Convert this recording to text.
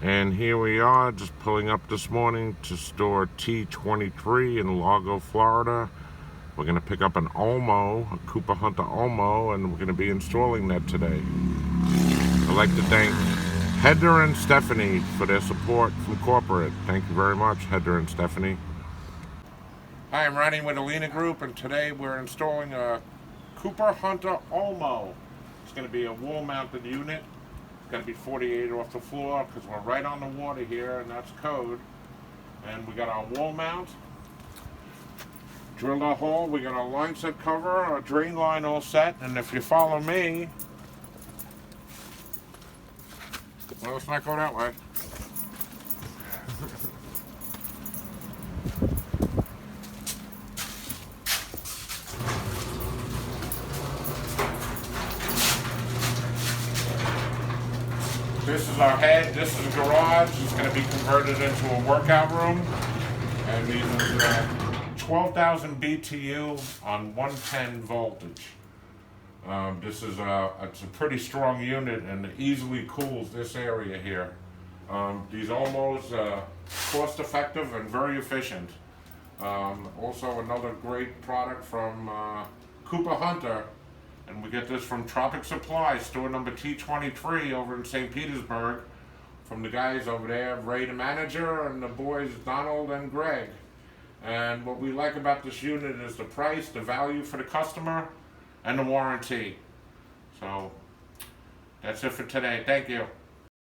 And here we are, just pulling up this morning to store T23 in Largo, Florida. We're going to pick up an Olmo, a Cooper Hunter Olmo, and we're going to be installing that today. I'd like to thank Heather and Stephanie for their support from corporate. Thank you very much, Heather and Stephanie. Hi, I'm Ronnie with Alina Group, and today we're installing a Cooper Hunter Olmo. It's going to be a wall-mounted unit. It's going to be 48 off the floor because we're right on the water here, and that's code. And we got our wall mount. Drilled our hole. We got our line set cover, our drain line all set. And if you follow me, well, let's not go that way. This is our head, this is a garage. It's going to be converted into a workout room. And these are 12,000 BTU on 110 voltage. This is it's a pretty strong unit and easily cools this area here. These Olmos cost effective and very efficient. Also another great product from Cooper Hunter. And we get this from Tropic Supply, store number T23 over in St. Petersburg, from the guys over there, Ray the manager, and the boys Donald and Greg. And what we like about this unit is the price, the value for the customer, and the warranty. So that's it for today. Thank you.